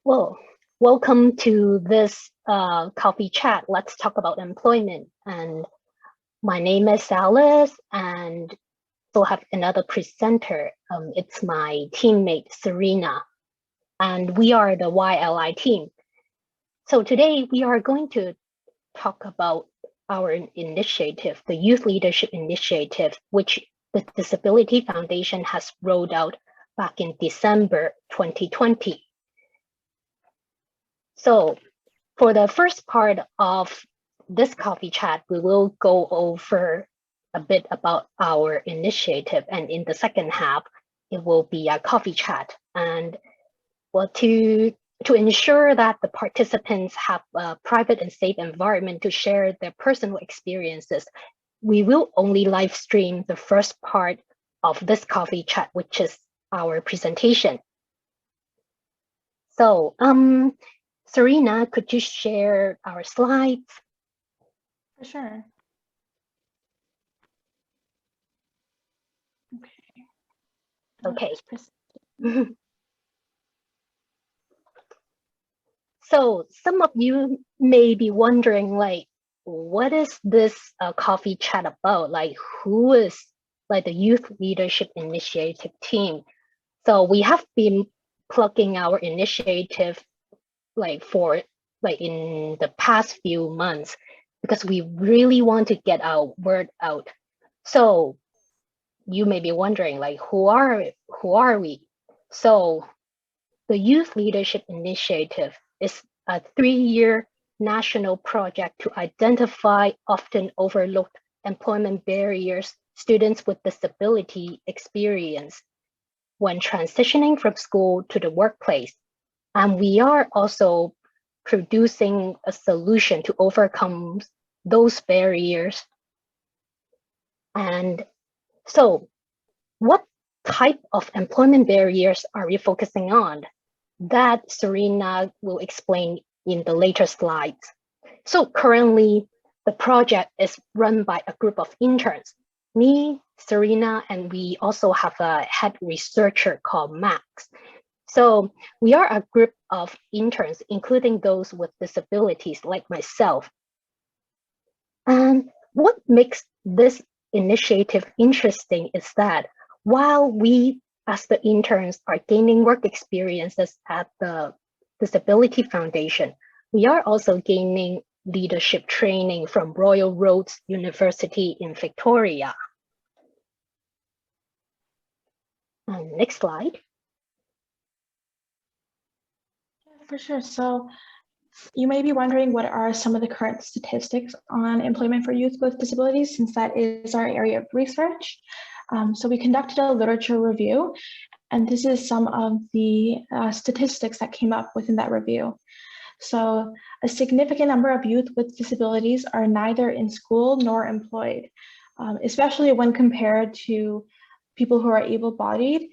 Well, welcome to this coffee chat. Let's talk about employment. And my name is Alice, and we'll have another presenter. It's my teammate, Serena, and we are the YLI team. So today we are going to talk about our initiative, the Youth Leadership Initiative, which the Disability Foundation has rolled out back in December 2020. So for the first part of this coffee chat, we will go over a bit about our initiative. And in the second half, it will be a coffee chat. And well, to ensure that the participants have a private and safe environment to share their personal experiences, we will only live stream the first part of this coffee chat, which is our presentation. So, Serena, could you share our slides? For sure. Okay. So some of you may be wondering, like, what is this coffee chat about? Like, who is like the Youth Leadership Initiative team? So we have been plugging our initiative in the past few months because we really want to get our word out. So you may be wondering, like, who are we? So the Youth Leadership Initiative is a 3-year national project to identify often overlooked employment barriers students with disability experience when transitioning from school to the workplace. And we are also producing a solution to overcome those barriers. And so what type of employment barriers are we focusing on? That Serena will explain in the later slides. So currently, the project is run by a group of interns, me, Serena, and we also have a head researcher called Max. So we are a group of interns, including those with disabilities like myself. And what makes this initiative interesting is that while we as the interns are gaining work experiences at the Disability Foundation, we are also gaining leadership training from Royal Roads University in Victoria. Next slide. For sure. So you may be wondering, what are some of the current statistics on employment for youth with disabilities, since that is our area of research. So we conducted a literature review, and this is some of the statistics that came up within that review. So a significant number of youth with disabilities are neither in school nor employed, especially when compared to people who are able-bodied.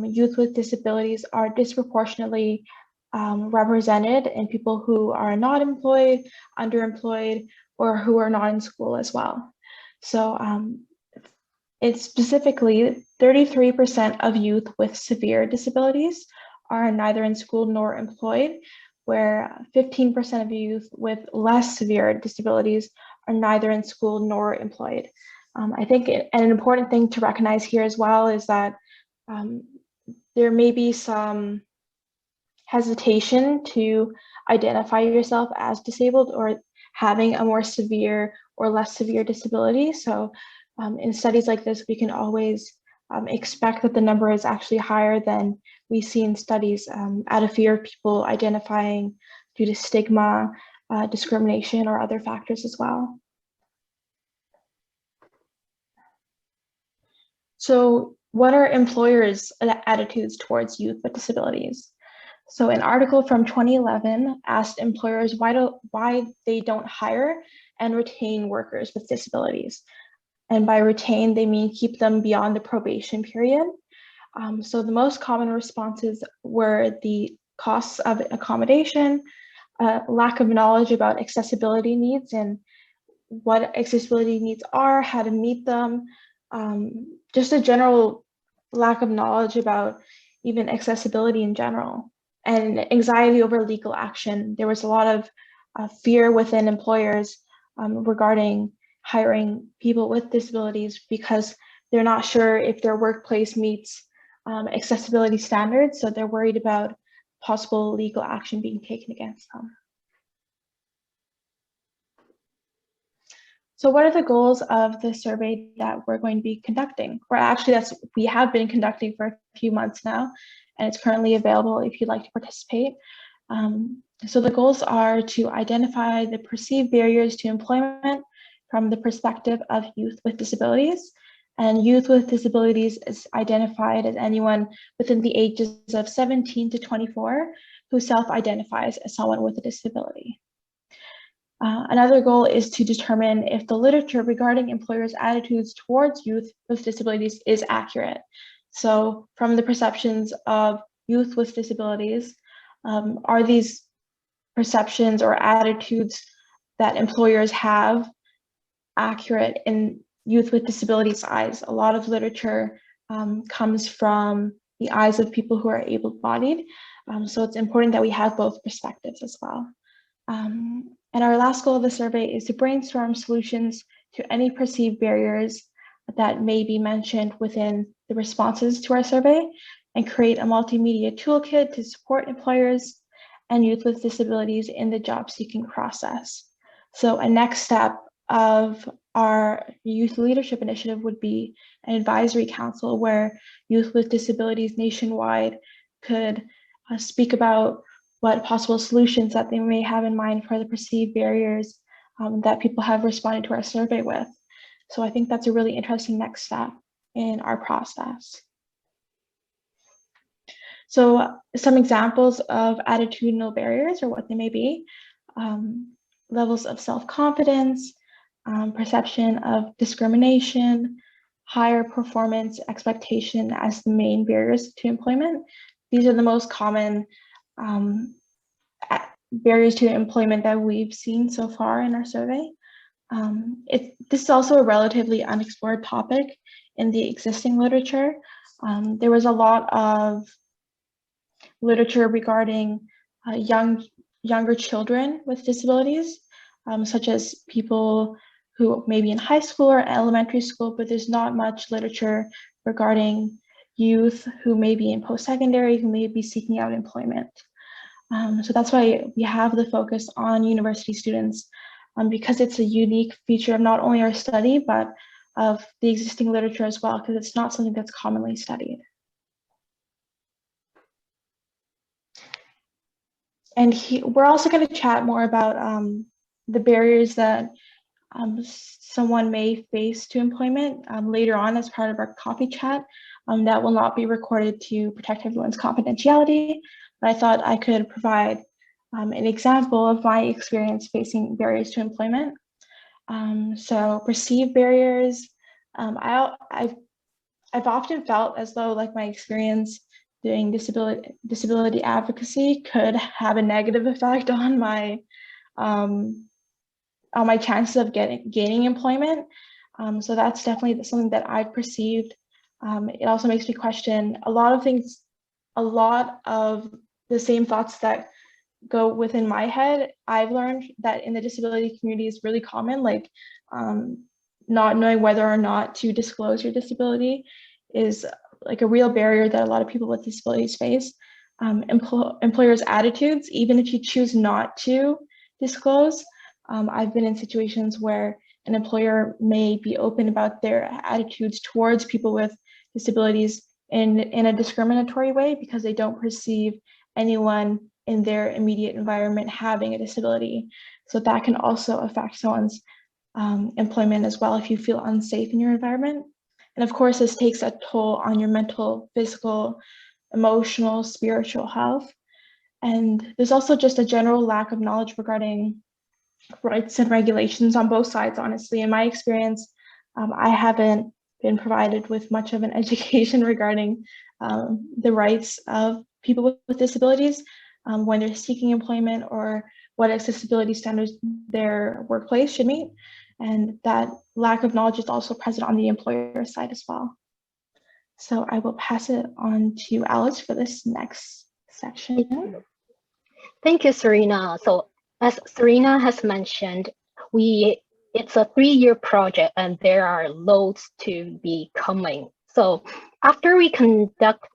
Youth with disabilities are disproportionately represented in people who are not employed, underemployed, or who are not in school as well. So it's specifically 33% of youth with severe disabilities are neither in school nor employed, where 15% of youth with less severe disabilities are neither in school nor employed. I think an important thing to recognize here as well is that there may be some hesitation to identify yourself as disabled or having a more severe or less severe disability. So in studies like this, we can always expect that the number is actually higher than we see in studies out of fear of people identifying due to stigma, discrimination, or other factors as well. So what are employers' attitudes towards youth with disabilities? So an article from 2011 asked employers why they don't hire and retain workers with disabilities. And by retain, they mean keep them beyond the probation period. So the most common responses were the costs of accommodation, lack of knowledge about accessibility needs and what accessibility needs are, how to meet them, just a general lack of knowledge about even accessibility in general. and anxiety over legal action. There was a lot of fear within employers regarding hiring people with disabilities because they're not sure if their workplace meets accessibility standards, so they're worried about possible legal action being taken against them. So what are the goals of the survey that we're going to be conducting? Or actually, we have been conducting for a few months now, and it's currently available if you'd like to participate. So the goals are to identify the perceived barriers to employment from the perspective of youth with disabilities. And youth with disabilities is identified as anyone within the ages of 17 to 24 who self-identifies as someone with a disability. Another goal is to determine if the literature regarding employers' attitudes towards youth with disabilities is accurate. So from the perceptions of youth with disabilities, are these perceptions or attitudes that employers have accurate in youth with disabilities' eyes? A lot of literature comes from the eyes of people who are able-bodied, so it's important that we have both perspectives as well. And our last goal of the survey is to brainstorm solutions to any perceived barriers that may be mentioned within the responses to our survey and create a multimedia toolkit to support employers and youth with disabilities in the job seeking process. So a next step of our youth leadership initiative would be an advisory council where youth with disabilities nationwide could speak about what possible solutions that they may have in mind for the perceived barriers that people have responded to our survey with. So I think that's a really interesting next step in our process. So some examples of attitudinal barriers or what they may be, levels of self-confidence, perception of discrimination, higher performance expectation as the main barriers to employment. These are the most common barriers to employment that we've seen so far in our survey. This is also a relatively unexplored topic in the existing literature. There was a lot of literature regarding younger children with disabilities, such as people who may be in high school or elementary school, but there's not much literature regarding youth who may be in post-secondary, who may be seeking out employment. So that's why we have the focus on university students, because it's a unique feature of not only our study, but of the existing literature as well, because it's not something that's commonly studied. And we're also going to chat more about the barriers that someone may face to employment later on as part of our coffee chat. That will not be recorded to protect everyone's confidentiality, but I thought I could provide an example of my experience facing barriers to employment. So perceived barriers, I've often felt as though like my experience doing disability advocacy could have a negative effect on my chances of gaining employment. So that's definitely something that I've perceived. It also makes me question a lot of things, a lot of the same thoughts that go within my head. I've learned that in the disability community is really common, like not knowing whether or not to disclose your disability is like a real barrier that a lot of people with disabilities face. Employers' attitudes, even if you choose not to disclose, I've been in situations where an employer may be open about their attitudes towards people with disabilities in a discriminatory way because they don't perceive anyone in their immediate environment having a disability. So that can also affect someone's employment as well if you feel unsafe in your environment. And of course, this takes a toll on your mental, physical, emotional, spiritual health. And there's also just a general lack of knowledge regarding rights and regulations on both sides, honestly. In my experience, I haven't been provided with much of an education regarding the rights of people with disabilities when they're seeking employment or what accessibility standards their workplace should meet. And that lack of knowledge is also present on the employer side as well. So I will pass it on to Alice for this next section. Thank you, Serena. So as Serena has mentioned, it's a 3-year project and there are loads to be coming. So after we conduct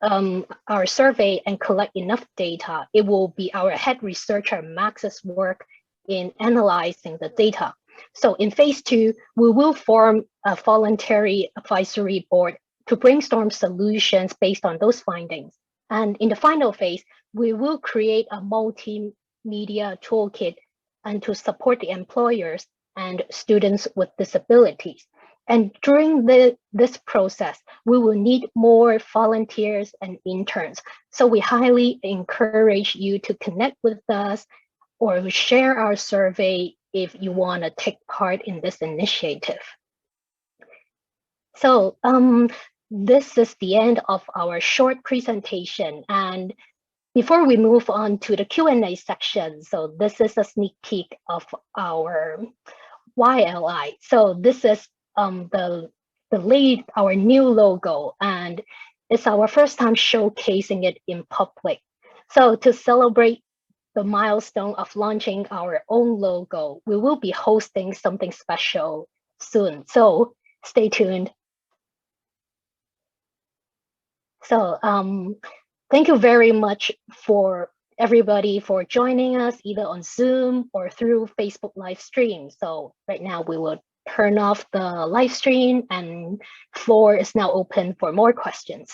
our survey and collect enough data, it will be our head researcher Max's work in analyzing the data. So in phase 2, we will form a voluntary advisory board to brainstorm solutions based on those findings. And in the final phase, we will create a multimedia toolkit and to support the employers and students with disabilities. And during this process, we will need more volunteers and interns. So we highly encourage you to connect with us or share our survey if you want to take part in this initiative. So this is the end of our short presentation. And before we move on to the Q&A section, so this is a sneak peek of our YLI. So this is our new logo, and it's our first time showcasing it in public. So to celebrate the milestone of launching our own logo, we will be hosting something special soon. So stay tuned. So thank you very much for everybody for joining us either on Zoom or through Facebook live stream. So right now we will turn off the live stream and floor is now open for more questions.